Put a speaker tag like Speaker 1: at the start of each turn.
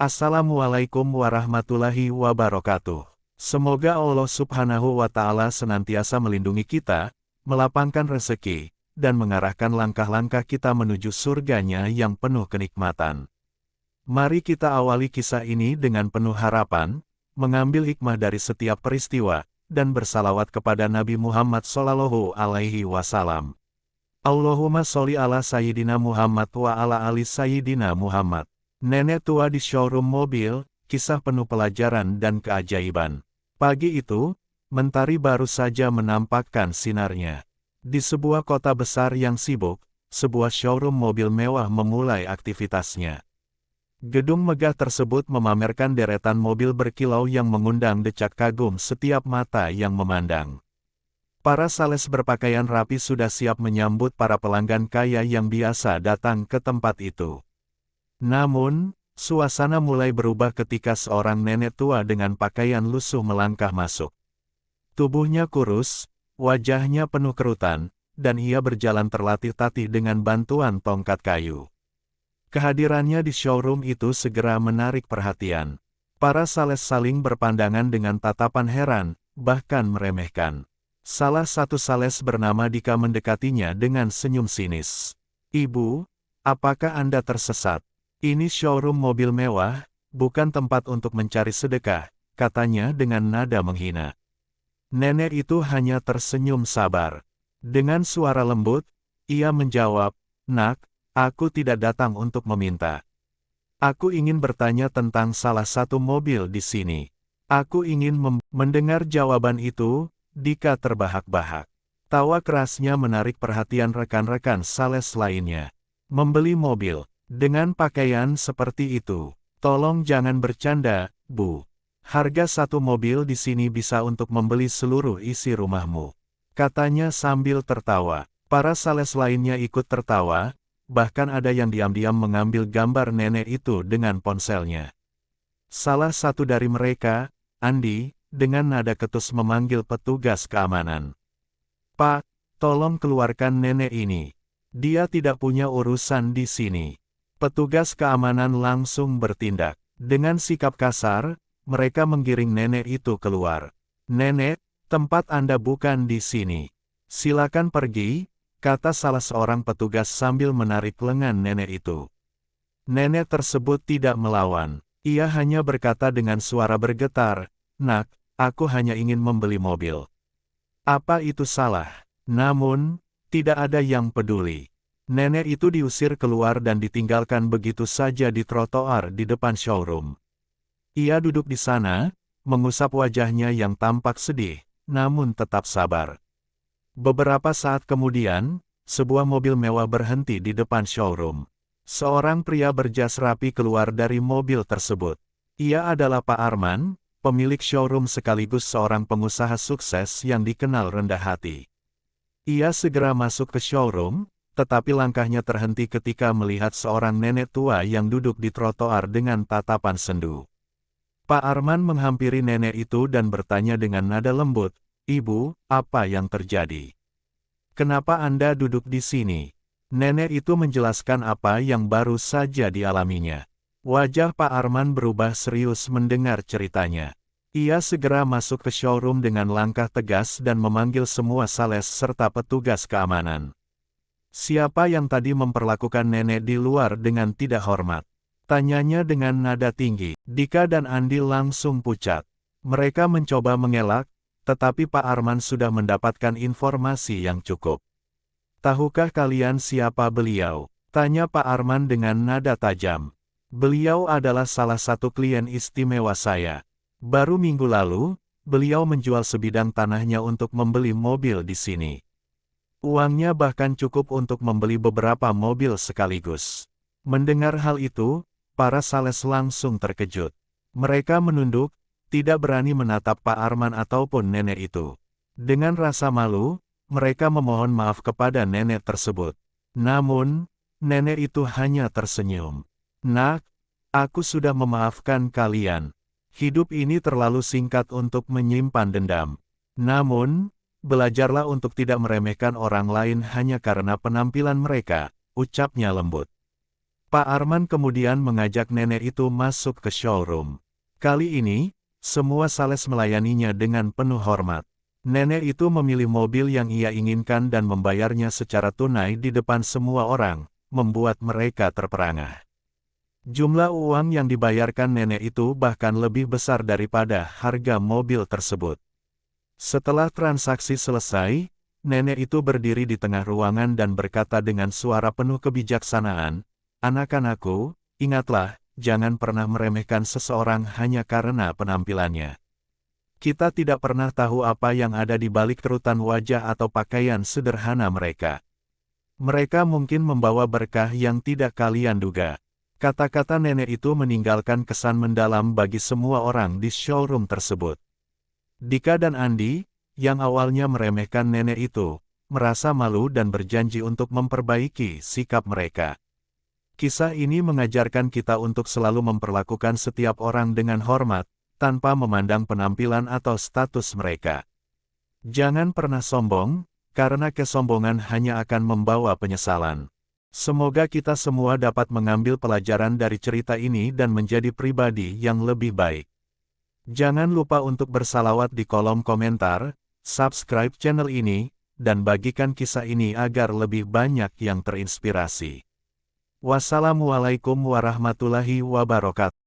Speaker 1: Assalamualaikum warahmatullahi wabarakatuh. Semoga Allah Subhanahu wa Ta'ala senantiasa melindungi kita, melapangkan rezeki, dan mengarahkan langkah-langkah kita menuju surganya yang penuh kenikmatan. Mari kita awali kisah ini dengan penuh harapan, mengambil hikmah dari setiap peristiwa, dan bersalawat kepada Nabi Muhammad Sallallahu Alaihi Wasallam. Allahumma sholli ala Sayyidina Muhammad wa ala ali Sayyidina Muhammad. Nenek tua di showroom mobil, kisah penuh pelajaran dan keajaiban. Pagi itu, mentari baru saja menampakkan sinarnya. Di sebuah kota besar yang sibuk, sebuah showroom mobil mewah memulai aktivitasnya. Gedung megah tersebut memamerkan deretan mobil berkilau yang mengundang decak kagum setiap mata yang memandang. Para sales berpakaian rapi sudah siap menyambut para pelanggan kaya yang biasa datang ke tempat itu. Namun, suasana mulai berubah ketika seorang nenek tua dengan pakaian lusuh melangkah masuk. Tubuhnya kurus, wajahnya penuh kerutan, dan ia berjalan tertatih-tatih dengan bantuan tongkat kayu. Kehadirannya di showroom itu segera menarik perhatian. Para sales saling berpandangan dengan tatapan heran, bahkan meremehkan. Salah satu sales bernama Dika mendekatinya dengan senyum sinis. "Ibu, apakah Anda tersesat? Ini showroom mobil mewah, bukan tempat untuk mencari sedekah," katanya dengan nada menghina. Nenek itu hanya tersenyum sabar. Dengan suara lembut, ia menjawab, "Nak, aku tidak datang untuk meminta. Aku ingin bertanya tentang salah satu mobil di sini." Aku ingin mendengar jawaban itu, Dika terbahak-bahak. Tawa kerasnya menarik perhatian rekan-rekan sales lainnya. "Membeli mobil dengan pakaian seperti itu? Tolong jangan bercanda, Bu. Harga satu mobil di sini bisa untuk membeli seluruh isi rumahmu," katanya sambil tertawa. Para sales lainnya ikut tertawa, bahkan ada yang diam-diam mengambil gambar nenek itu dengan ponselnya. Salah satu dari mereka, Andi, dengan nada ketus memanggil petugas keamanan. "Pak, tolong keluarkan nenek ini. Dia tidak punya urusan di sini." Petugas keamanan langsung bertindak. Dengan sikap kasar, mereka menggiring nenek itu keluar. "Nenek, tempat Anda bukan di sini. Silakan pergi," kata salah seorang petugas sambil menarik lengan nenek itu. Nenek tersebut tidak melawan. Ia hanya berkata dengan suara bergetar, "Nak, aku hanya ingin membeli mobil." Apa itu salah? Namun, tidak ada yang peduli. Nenek itu diusir keluar dan ditinggalkan begitu saja di trotoar di depan showroom. Ia duduk di sana, mengusap wajahnya yang tampak sedih, namun tetap sabar. Beberapa saat kemudian, sebuah mobil mewah berhenti di depan showroom. Seorang pria berjas rapi keluar dari mobil tersebut. Ia adalah Pak Arman, pemilik showroom sekaligus seorang pengusaha sukses yang dikenal rendah hati. Ia segera masuk ke showroom, tetapi langkahnya terhenti ketika melihat seorang nenek tua yang duduk di trotoar dengan tatapan sendu. Pak Arman menghampiri nenek itu dan bertanya dengan nada lembut, "Ibu, apa yang terjadi? Kenapa Anda duduk di sini?" Nenek itu menjelaskan apa yang baru saja dialaminya. Wajah Pak Arman berubah serius mendengar ceritanya. Ia segera masuk ke showroom dengan langkah tegas dan memanggil semua sales serta petugas keamanan. "Siapa yang tadi memperlakukan nenek di luar dengan tidak hormat?" tanyanya dengan nada tinggi. Dika dan Andi langsung pucat. Mereka mencoba mengelak, tetapi Pak Arman sudah mendapatkan informasi yang cukup. "Tahukah kalian siapa beliau?" tanya Pak Arman dengan nada tajam. "Beliau adalah salah satu klien istimewa saya. Baru minggu lalu, beliau menjual sebidang tanahnya untuk membeli mobil di sini. Uangnya bahkan cukup untuk membeli beberapa mobil sekaligus." Mendengar hal itu, para sales langsung terkejut. Mereka menunduk, tidak berani menatap Pak Arman ataupun nenek itu. Dengan rasa malu, mereka memohon maaf kepada nenek tersebut. Namun, nenek itu hanya tersenyum. "Nak, aku sudah memaafkan kalian. Hidup ini terlalu singkat untuk menyimpan dendam. Namun, belajarlah untuk tidak meremehkan orang lain hanya karena penampilan mereka," ucapnya lembut. Pak Arman kemudian mengajak nenek itu masuk ke showroom. Kali ini, semua sales melayaninya dengan penuh hormat. Nenek itu memilih mobil yang ia inginkan dan membayarnya secara tunai di depan semua orang, membuat mereka terperangah. Jumlah uang yang dibayarkan nenek itu bahkan lebih besar daripada harga mobil tersebut. Setelah transaksi selesai, nenek itu berdiri di tengah ruangan dan berkata dengan suara penuh kebijaksanaan, "Anak-anakku, ingatlah, jangan pernah meremehkan seseorang hanya karena penampilannya. Kita tidak pernah tahu apa yang ada di balik kerutan wajah atau pakaian sederhana mereka. Mereka mungkin membawa berkah yang tidak kalian duga." Kata-kata nenek itu meninggalkan kesan mendalam bagi semua orang di showroom tersebut. Dika dan Andi, yang awalnya meremehkan nenek itu, merasa malu dan berjanji untuk memperbaiki sikap mereka. Kisah ini mengajarkan kita untuk selalu memperlakukan setiap orang dengan hormat, tanpa memandang penampilan atau status mereka. Jangan pernah sombong, karena kesombongan hanya akan membawa penyesalan. Semoga kita semua dapat mengambil pelajaran dari cerita ini dan menjadi pribadi yang lebih baik. Jangan lupa untuk bersalawat di kolom komentar, subscribe channel ini, dan bagikan kisah ini agar lebih banyak yang terinspirasi. Wassalamualaikum warahmatullahi wabarakatuh.